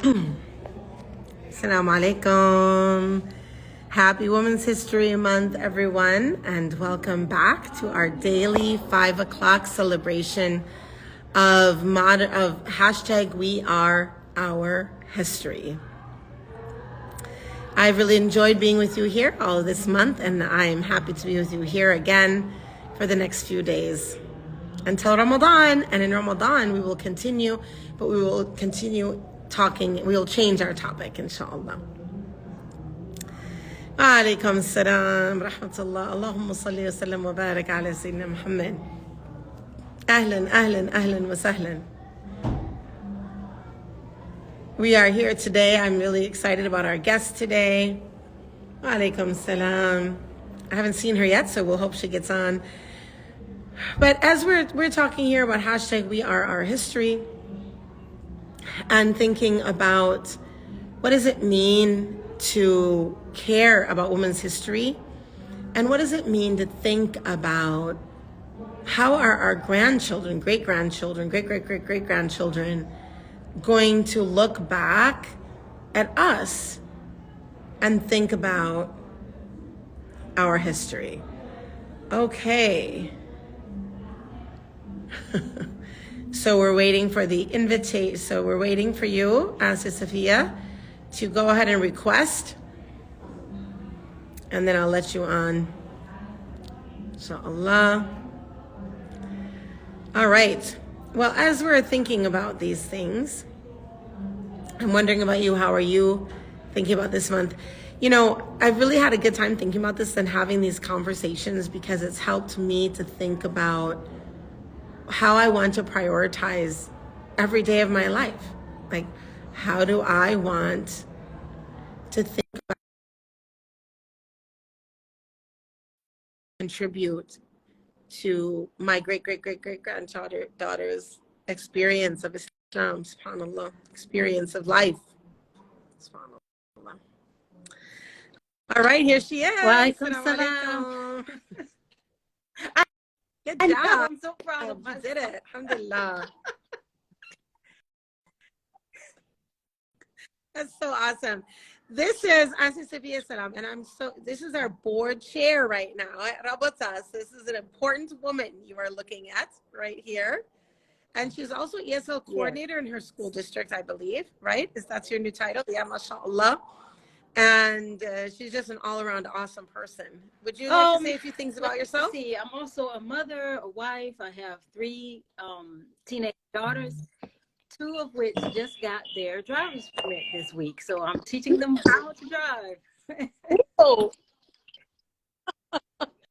Assalamu alaikum. Happy Women's History Month, everyone, and welcome back to our daily 5 o'clock celebration of hashtag We Are Our History. I've really enjoyed being with you here all this month, and I'm happy to be with you here again for the next few days until Ramadan. And in Ramadan, we will continue, but we will continue talking. We will change our topic, inshallah. Alaikum salam, rahmatullah. Allahumma salli wa sallam wa barak ala Sayyidina Muhammad. Ahlan, ahlan, ahlan wa sahlan. We are here today. I'm really excited about our guest today. Alaikum salam. I haven't seen her yet, so we'll hope she gets on. But as we're talking here about hashtag We Are Our History and thinking about what does it mean to care about women's history, and what does it mean to think about how are our grandchildren, great-grandchildren, great-great-great-great-grandchildren going to look back at us and think about our history. Okay. So we're waiting for the invitation. So we're waiting for you, Safiyyah, to go ahead and request, and then I'll let you on. Inshallah. All right. Well, as we're thinking about these things, I'm wondering about you. How are you thinking about this month? You know, I've really had a good time thinking about this and having these conversations because it's helped me to think about how I want to prioritize every day of my life. Like, how do I want to think about contribute to my great-great-great-great-granddaughter's experience of Islam, subhanAllah, experience of life, subhanAllah. All right, here she is. Walaikum salam. Good I job. know, I'm so proud of You myself. did it. Alhamdulillah. That's so awesome. This is Safiyyah Salaam, and this is our board chair right now at Rabata. So this is an important woman you are looking at right here. And she's also ESL coordinator in her school district, I believe, right? That's your new title? Yeah, mashallah. And she's just an all-around awesome person. Would you like to say a few things about yourself? Let's see, I'm also a mother, a wife. I have 3 teenage daughters, 2 of which just got their driver's permit this week. So I'm teaching them how to drive. Oh.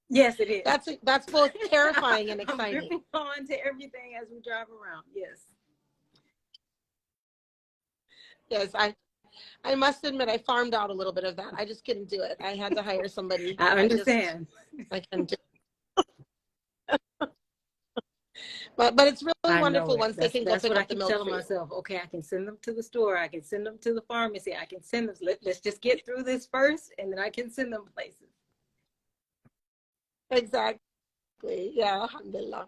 Yes, it is. That's both terrifying and exciting. I'm gripping on to everything as we drive around. Yes. Yes, I must admit I farmed out a little bit of that. I just couldn't do it. I had to hire somebody. I understand. I couldn't do it. But it's really wonderful once they can go pick up the milk. That's what I keep telling myself. Okay, I can send them to the store. I can send them to the pharmacy. I can send them. Let's just get through this first, and then I can send them places. Exactly. Yeah, alhamdulillah.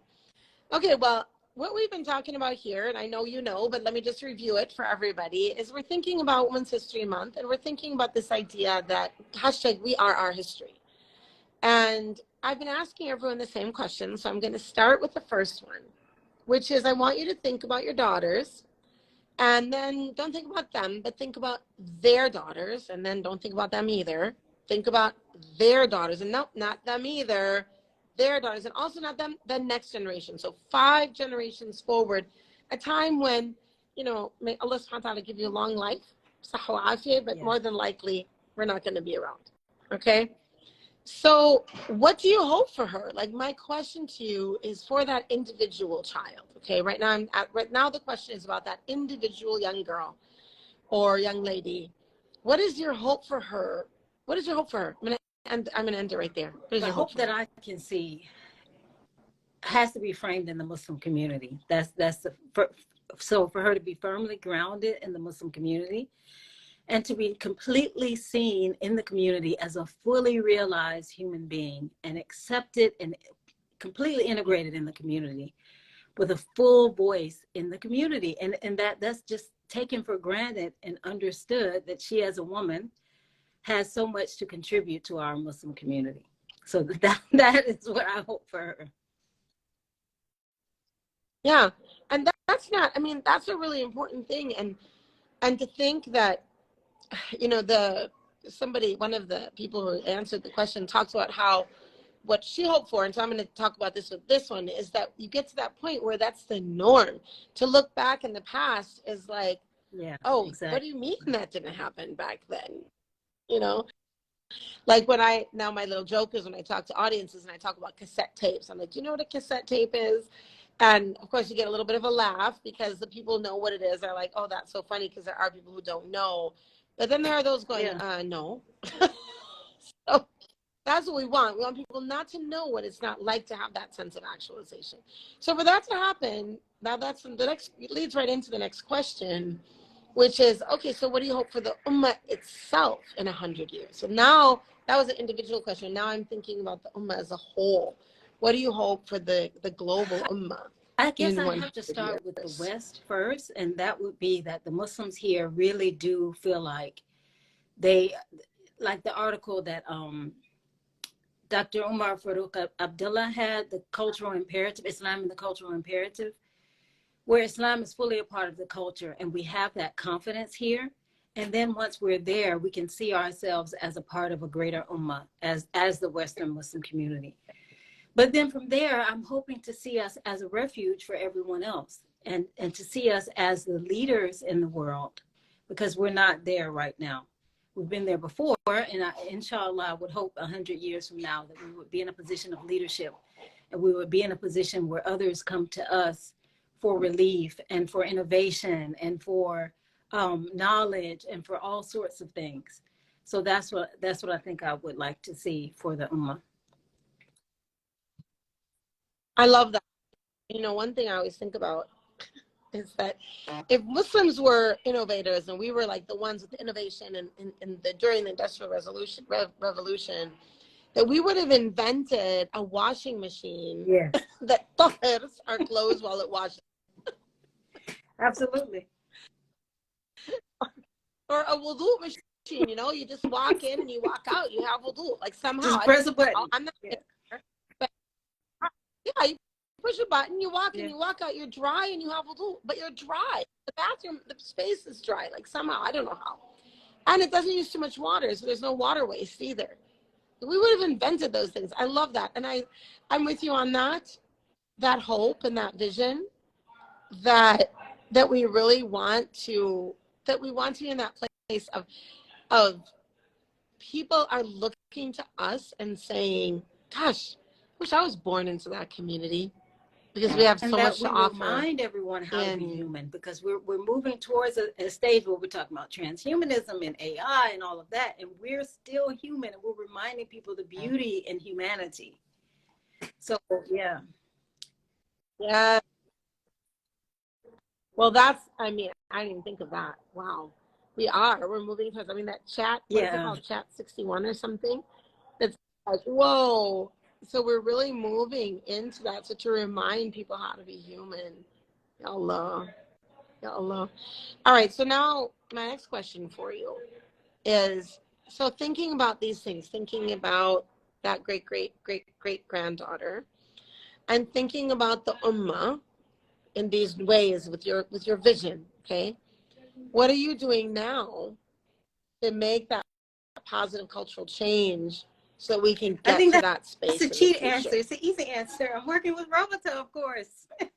Okay, well, what we've been talking about here, and I know you know, but let me just review it for everybody, is we're thinking about Women's History Month, and we're thinking about this idea that hashtag We Are Our History. And I've been asking everyone the same question, so I'm going to start with the first one, which is I want you to think about your daughters, and then don't think about them, but think about their daughters, and then don't think about them either. Think about their daughters, and no, not them either, their daughters, and also not them, the next generation. So 5 generations forward, a time when, you know, may Allah subhanahu wa ta'ala give you a long life, but more than likely, we're not going to be around, okay? So what do you hope for her? Like, my question to you is for that individual child, okay? Right now the question is about that individual young girl or young lady. What is your hope for her? What is your hope for her? I'm gonna end it right there. The hope that I can see has to be framed in the Muslim community. So for her to be firmly grounded in the Muslim community, and to be completely seen in the community as a fully realized human being and accepted and completely integrated in the community with a full voice in the community. And that's just taken for granted and understood that she as a woman has so much to contribute to our Muslim community. So that is what I hope for her. Yeah. And that's not, I mean, that's a really important thing. And to think that, you know, one of the people who answered the question talks about how what she hoped for, and so I'm going to talk about this with this one, is that you get to that point where that's the norm. To look back in the past is like, Yeah, oh, exactly. what do you mean that didn't happen back then? You know, like now my little joke is when I talk to audiences and I talk about cassette tapes, I'm like, do you know what a cassette tape is? And of course you get a little bit of a laugh because the people know what it is. They're like, oh, that's so funny, because there are people who don't know. But then there are those going, no. So that's what we want. We want people not to know what it's not like to have that sense of actualization. So for that to happen, now that's the next, it leads right into the next question, which is, okay, so what do you hope for the ummah itself in 100 years? So now that was an individual question. Now I'm thinking about the ummah as a whole. What do you hope for the global ummah? I guess I have to 100 start with the years? West first, and that would be that the Muslims here really do feel like they, like the article that Dr. Umar Farouk Abdullah had, the cultural imperative, Islam and the cultural imperative, where Islam is fully a part of the culture, and we have that confidence here. And then once we're there, we can see ourselves as a part of a greater ummah, as the Western Muslim community. But then from there, I'm hoping to see us as a refuge for everyone else, and to see us as the leaders in the world, because we're not there right now. We've been there before, and inshallah, I would hope 100 years from now that we would be in a position of leadership, and we would be in a position where others come to us for relief and for innovation and for knowledge and for all sorts of things. So that's what I think I would like to see for the ummah. I love that. You know, one thing I always think about is that if Muslims were innovators and we were like the ones with the innovation during the Industrial Revolution, that we would have invented a washing machine that tahers our clothes while it washes. Absolutely. Or a wudu machine, you know, you just walk in and you walk out, you have wudu. Like somehow. Just press a button. I'm not but yeah, you push a button, you walk in, you walk out, you're dry and you have wudu, but you're dry. The bathroom, the space is dry, like somehow, I don't know how. And it doesn't use too much water, so there's no water waste either. We would have invented those things. I love that. And I'm with you on that hope and that vision that we really want to, be in that place of people are looking to us and saying, gosh, I wish I was born into that community, because we have so much to offer. And that we remind everyone how to be human, because we're moving towards a stage where we're talking about transhumanism and AI and all of that, and we're still human, and we're reminding people the beauty in humanity. So yeah. Well, I didn't even think of that. Wow. We're moving towards, that chat, what is it called? Chat 61 or something? It's like, whoa. So we're really moving into that. So to remind people how to be human. Ya Allah. Ya Allah. All right. So now my next question for you is, so thinking about these things, thinking about that great granddaughter, and thinking about the ummah in these ways with your vision, okay? What are you doing now to make that positive cultural change so that we can get to that space? That's a cheat answer. It's an easy answer. I'm working with Rabata, of course. That's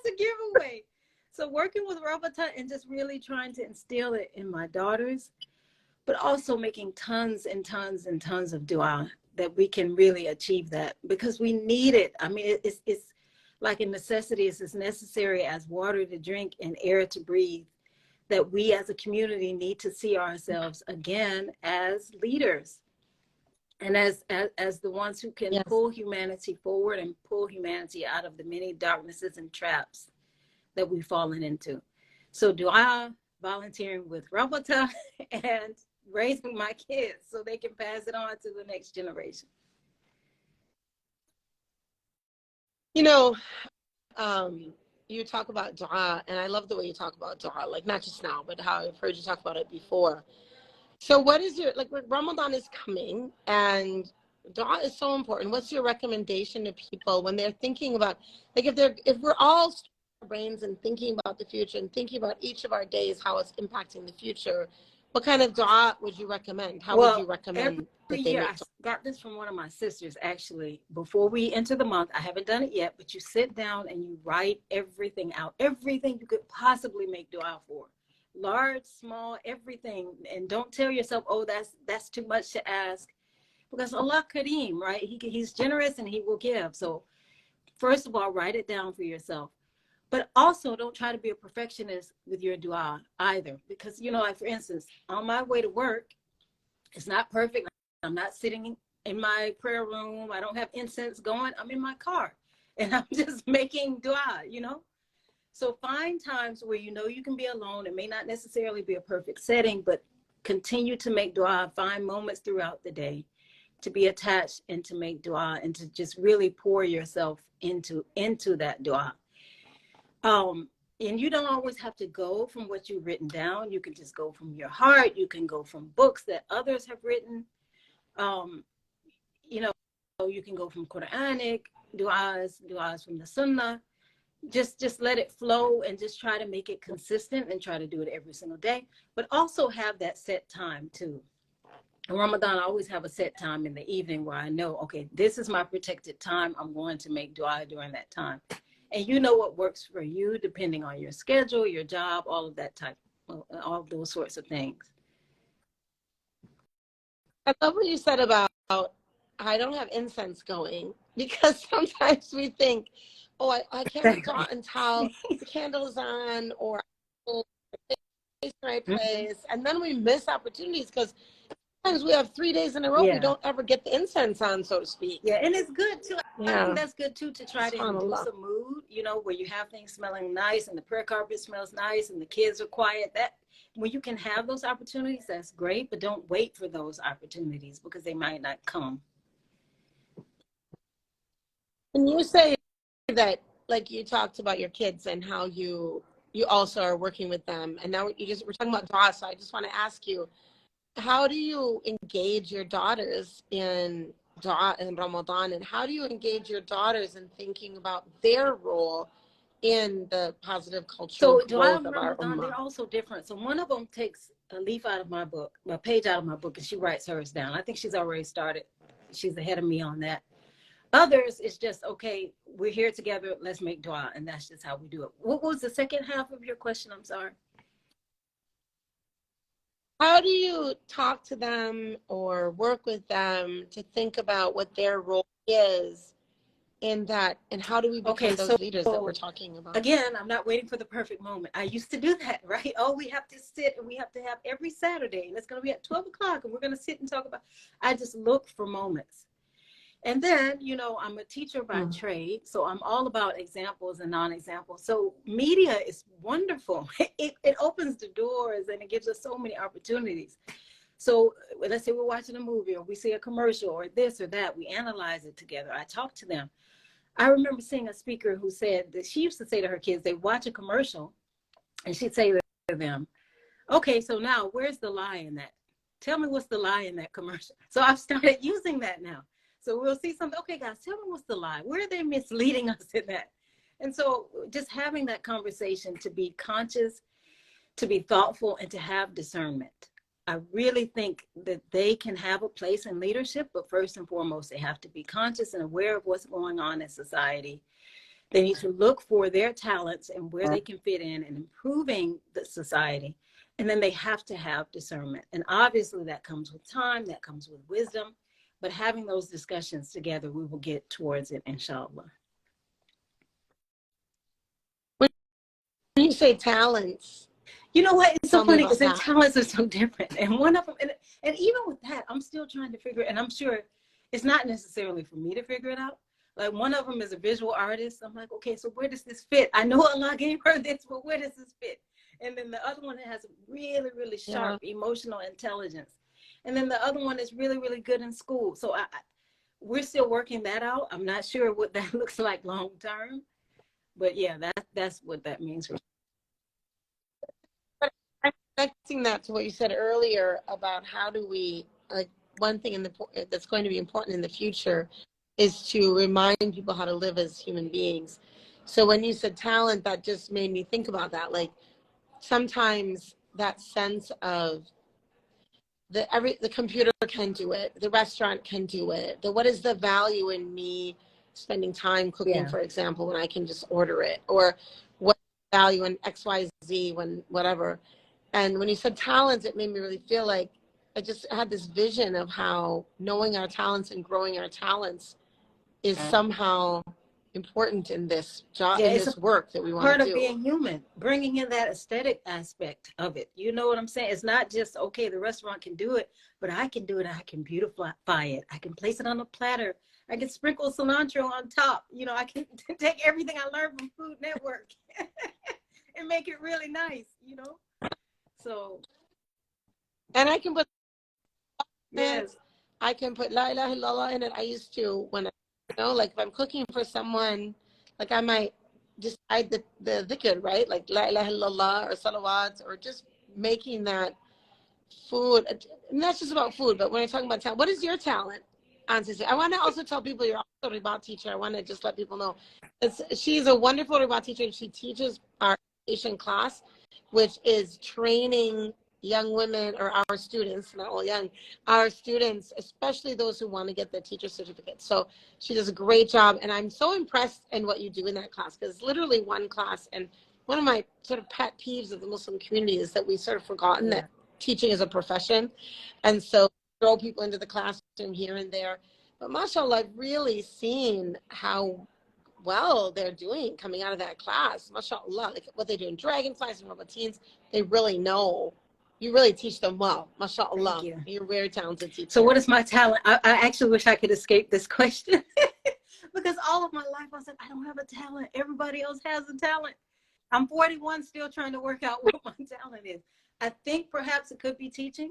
a giveaway. So working with Rabata and just really trying to instill it in my daughters, but also making tons and tons and tons of dua, that we can really achieve that, because we need it. It's like a necessity. It's as necessary as water to drink and air to breathe, that we as a community need to see ourselves again as leaders, and as the ones who can pull humanity forward and pull humanity out of the many darknesses and traps that we've fallen into. So dua, volunteering with Rabata, and raising my kids so they can pass it on to the next generation. You know, you talk about dua, and I love the way you talk about dua, like not just now, but how I've heard you talk about it before. So what is your, like Ramadan is coming and dua is so important. What's your recommendation to people when they're thinking about, like if we're all our brains and thinking about the future and thinking about each of our days, how it's impacting the future, what kind of dua would you recommend? How would you Well, every recommend that they year make I dua? got this from one of my sisters, actually. Before we enter the month, I haven't done it yet, but you sit down and you write everything out, everything you could possibly make dua for, large, small, everything. And don't tell yourself, oh, that's too much to ask, because Allah Kareem, right? He's generous and he will give. So first of all, write it down for yourself. But also don't try to be a perfectionist with your dua either, because, you know, like for instance, on my way to work, it's not perfect. I'm not sitting in my prayer room. I don't have incense going. I'm in my car and I'm just making dua, you know? So find times where you know you can be alone. It may not necessarily be a perfect setting, but continue to make dua. Find moments throughout the day to be attached and to make dua and to just really pour yourself into that dua. And you don't always have to go from what you've written down. You can just go from your heart. You can go from books that others have written. You know, you can go from Quranic du'as from the sunnah. Just let it flow and just try to make it consistent and try to do it every single day. But also have that set time too. In Ramadan, I always have a set time in the evening where I know, okay, this is my protected time. I'm going to make dua during that time. And you know what works for you depending on your schedule, your job, all of that type, all of those sorts of things. I love what you said about I don't have incense going, because sometimes we think, oh, I can't make dua Exactly. until the candle's on or in the right Mhm. place. And then we miss opportunities because sometimes we have 3 days in a row we Yeah. don't ever get the incense on, so to speak. Yeah, and it's good too. I think Yeah. that's good too, to try to induce SubhanAllah. a mood, you know, where you have things smelling nice and the prayer carpet smells nice and the kids are quiet. That when you can have those opportunities, that's great, but don't wait for those opportunities because they might not come. And you say that, like you talked about your kids and how you also are working with them, and now we're talking about dua, so I just want to ask you, how do you engage your daughters in dua in Ramadan, and how do you engage your daughters in thinking about their role in the positive cultural So Dua growth and of our Ramadan, ummah? they're also different. So one of them takes a leaf out of my book, a page out of my book, and she writes hers down. I think she's already started. She's ahead of me on that. Others, it's just, okay, we're here together, let's make dua. And that's just how we do it. What was the second half of your question? I'm sorry. How do you talk to them or work with them to think about what their role is in that, and how do we Okay, become so those leaders that we're talking about? again, I'm not waiting for the perfect moment. I used to do that, right? Oh, we have to sit and we have to have every Saturday, and it's going to be at 12 o'clock, and we're going to sit and talk about. I just look for moments. And then, you know, I'm a teacher by trade, so I'm all about examples and non-examples. So media is wonderful. It opens the doors and it gives us so many opportunities. So let's say we're watching a movie or we see a commercial or this or that, we analyze it together. I talk to them. I remember seeing a speaker who said that she used to say to her kids, they watch a commercial and she'd say to them, okay, so now where's the lie in that? Tell me what's the lie in that commercial. So I've started using that now. So we'll see something. Okay, guys, tell me what's the lie. Where are they misleading us in that? And so just having that conversation, to be conscious, to be thoughtful, and to have discernment. I really think that they can have a place in leadership, but first and foremost, they have to be conscious and aware of what's going on in society. They need to look for their talents and where they can fit in improving the society. And then they have to have discernment. And obviously that comes with time, that comes with wisdom. But having those discussions together, we will get towards it, inshallah. When you say talents, You know what? It's so tell me funny about because their that. talents are so different. And one of them, and even with that, I'm still trying to figure it. And I'm sure it's not necessarily for me to figure it out. Like one of them is a visual artist. I'm like, okay, so where does this fit? I know Allah gave her this, but where does this fit? And then the other one has really, really Yeah. sharp emotional intelligence. And then the other one is really, really good in school. So we're still working that out. I'm not sure what that looks like long term. But yeah, that's what that means for. But I'm connecting that to what you said earlier about how do we, like, one thing that's going to be important in the future is to remind people how to live as human beings. So when you said talent, that just made me think about that. Like sometimes that sense of the computer can do it, the restaurant can do it. What is the value in me spending time cooking, Yeah. for example, when I can just order it? Or what value in XYZ when whatever. And when you said talents, it made me really feel like I just had this vision of how knowing our talents and growing our talents is somehow important in this job, Yeah, in it's a this work that we want part to of do. being human, bringing in that aesthetic aspect of it. You know what I'm saying? It's not just, okay, the restaurant can do it, but I can do it. I can beautify it. I can place it on a platter. I can sprinkle cilantro on top. You know, I can take everything I learned from Food Network and make it really nice, you know? So, And I can put yes. I can put la ilaha illallah in it. I used to when I, like if I'm cooking for someone, like I might decide the dhikr, right? Like la ilaha illallah or salawat or just making that food. And that's just about food, but when I'm talking about talent, what is your talent, Auntie? I want to also tell people you're also a Ribaat teacher. I want to just let people know. She's a wonderful Ribaat teacher. She teaches our Asian class, which is training young women or our students, not all young, our students, especially those who want to get their teacher certificate. So she does a great job. And I'm so impressed in what you do in that class because it's literally one class. And one of my sort of pet peeves of the Muslim community is that we've sort of forgotten that teaching is a profession. And so throw people into the classroom here and there. But mashallah, I've really seen how well they're doing coming out of that class. Mashallah, like what they do in dragonflies and roboteens, they really know. You really teach them well. Mashallah. Thank you. You're a very talented teacher. So what is my talent? I actually wish I could escape this question because all of my life I said, I don't have a talent. Everybody else has a talent. I'm 41, still trying to work out what my talent is. I think perhaps it could be teaching.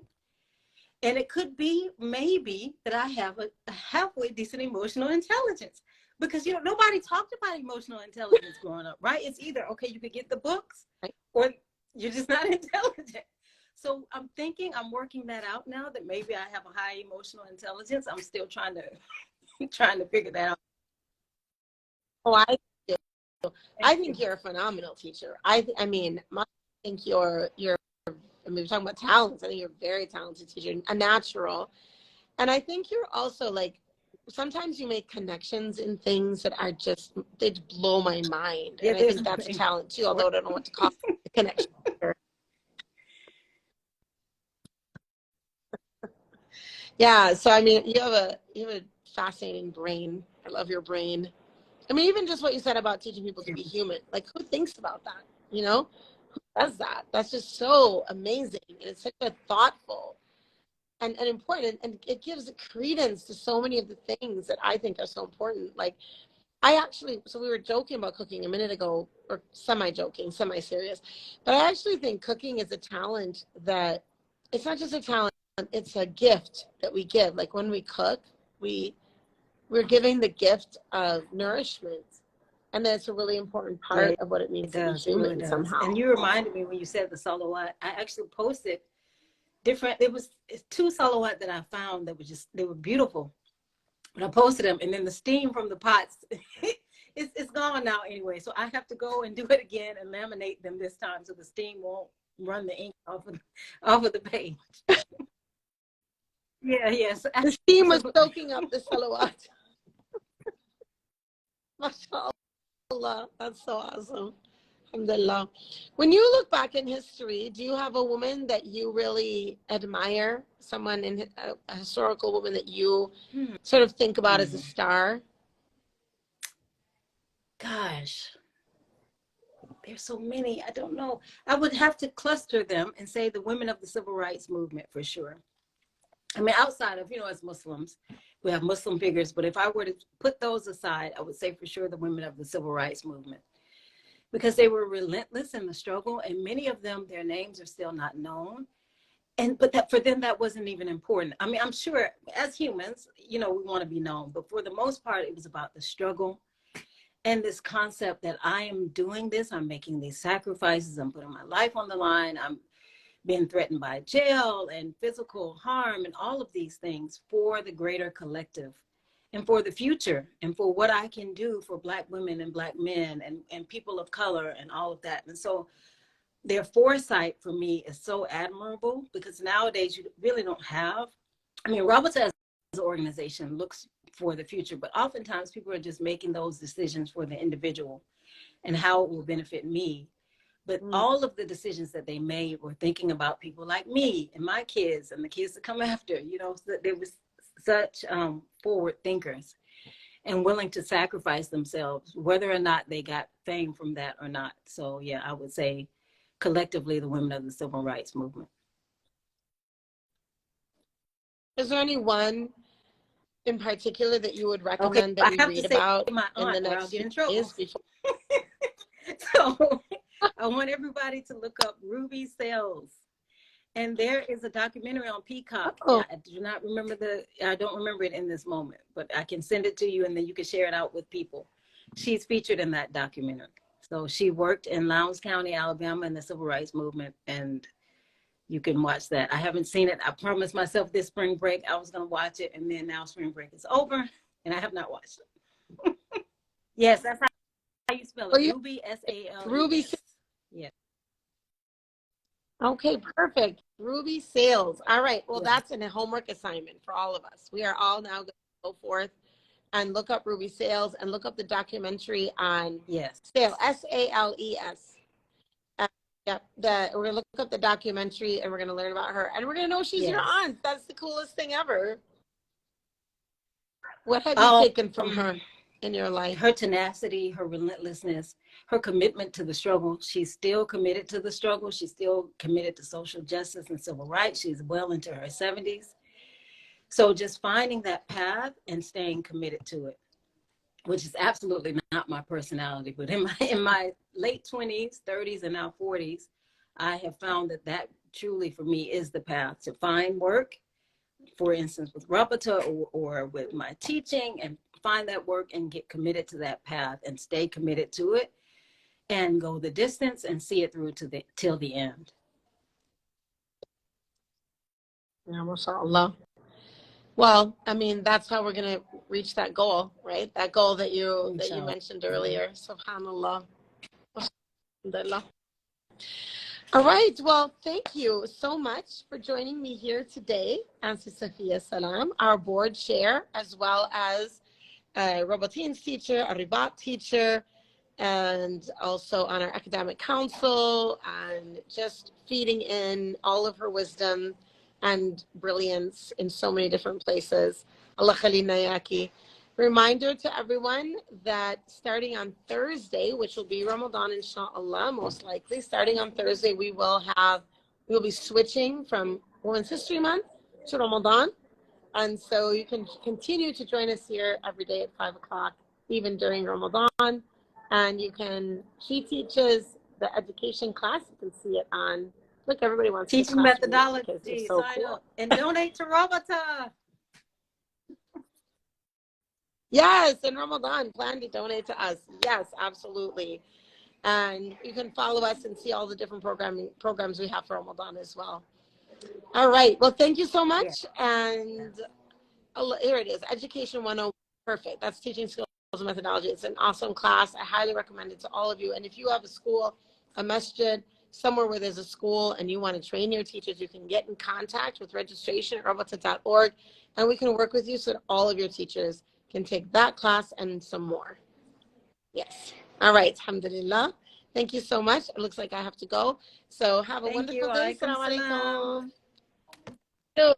And it could be maybe that I have a halfway decent emotional intelligence. Because, you know, nobody talked about emotional intelligence growing up, right? It's either, okay, you could get the books or you're just not intelligent. So I'm thinking I'm working that out now that maybe I have a high emotional intelligence. I'm still trying to figure that out. Oh, I think you're a phenomenal teacher. I think you're I mean, we're talking about talents. I think you're a very talented teacher, a natural. And I think you're also like, sometimes you make connections in things that are just, they blow my mind. Yeah, and I think that's a talent too, although I don't know what to call it, the connection. Yeah. So, I mean, you have a fascinating brain. I love your brain. I mean, even just what you said about teaching people to be human, like who thinks about that? You know, who does that? That's just so amazing. And it's such a thoughtful and important, and it gives credence to so many of the things that I think are so important. Like so we were joking about cooking a minute ago, or semi-joking, semi-serious, but I actually think cooking is a talent that, it's not just a talent, it's a gift that we give. Like when we cook, we're giving the gift of nourishment. And that's a really important part of what it means to be human, really somehow. And you reminded me when you said the salawat, I actually posted different, it was 2 salawat that I found that they were beautiful. And I posted them, and then the steam from the pots, it's gone now anyway. So I have to go and do it again and laminate them this time so the steam won't run the ink off of the page. Yeah, yes. The steam was soaking up the salawat. MashaAllah, that's so awesome. Alhamdulillah. When you look back in history, do you have a woman that you really admire? Someone in a historical woman that you sort of think about as a star? Gosh, there's so many. I don't know. I would have to cluster them and say the women of the civil rights movement for sure. I mean, outside of, as Muslims, we have Muslim figures, but if I were to put those aside, I would say for sure the women of the civil rights movement, because they were relentless in the struggle, and many of them, their names are still not known. But that for them, that wasn't even important. I mean, I'm sure as humans, we want to be known, but for the most part, it was about the struggle And this concept that I am doing this, I'm making these sacrifices, I'm putting my life on the line, I'm being threatened by jail and physical harm and all of these things for the greater collective and for the future and for what I can do for Black women and Black men and people of color and all of that. And so their foresight for me is so admirable, because nowadays you really don't have, I mean, Rabata as an organization looks for the future, but oftentimes people are just making those decisions for the individual and how it will benefit me. But all of the decisions that they made were thinking about people like me and my kids and the kids that come after, you know, so they were such forward thinkers and willing to sacrifice themselves, whether or not they got fame from that or not. So yeah, I would say collectively the women of the civil rights movement. Is there any one in particular that you would Okay, recommend that I we have to read say about my in the aunt or I'll next get few in trouble. days before? So I want everybody to look up Ruby Sales. And there is a documentary on Peacock. Oh. I don't remember it in this moment, but I can send it to you and then you can share it out with people. She's featured in that documentary. So she worked in Lowndes County, Alabama in the civil rights movement, and you can watch that. I haven't seen it. I promised myself this spring break I was going to watch it, and then now spring break is over and I have not watched it. Yes, that's how you spell it. Ruby, S-A-L-E-S. Ruby. Yeah. Okay, perfect. Ruby Sales. All right. Well, Yeah. that's a homework assignment for all of us. We are all now going to go forth and look up Ruby Sales and look up the documentary on Sales, S-A-L-E-S. Yeah, we're going to look up the documentary and we're going to learn about her. And we're going to know she's your aunt. That's the coolest thing ever. What have you taken from her in your life? Her tenacity, her relentlessness, her commitment to the struggle. She's still committed to the struggle. She's still committed to social justice and civil rights. She's well into her 70s. So just finding that path and staying committed to it, which is absolutely not my personality. But in my late 20s, 30s, and now 40s, I have found that truly for me is the path to find work, for instance, with Rabata or with my teaching, and find that work and get committed to that path and stay committed to it and go the distance and see it through till the end. Yeah, mashallah. Well, I mean, that's how we're going to reach that goal, right? That goal that you mentioned earlier. Subhanallah. Alhamdulillah. All right. Well, thank you so much for joining me here today, Auntie Safiyyah Salaam, our board chair, as well as a Robotine's teacher, a Ribaat teacher, and also on our academic council, and just feeding in all of her wisdom and brilliance in so many different places. Allah khalina yaki. Reminder to everyone that starting on Thursday, which will be Ramadan inshallah, most likely, starting on Thursday, we'll be switching from Women's History Month to Ramadan. And so you can continue to join us here every day at 5 o'clock, even during Ramadan. And she teaches the education class. You can see it on, look, everybody wants teaching methodology. So sign up and donate to Rabata. Yes, in Ramadan, plan to donate to us. Yes, absolutely. And you can follow us and see all the different programs we have for Ramadan as well. All right. Well, thank you so much. Yeah. And here it is, Education 101. Perfect. That's teaching skills and methodology. It's an awesome class. I highly recommend it to all of you. And if you have a school, a masjid, somewhere where there's a school and you want to train your teachers, you can get in contact with registration at rabata.org and we can work with you so that all of your teachers can take that class and some more. Yes. All right. Alhamdulillah. Thank you so much. It looks like I have to go. So have a wonderful day. Assalamu alaikum.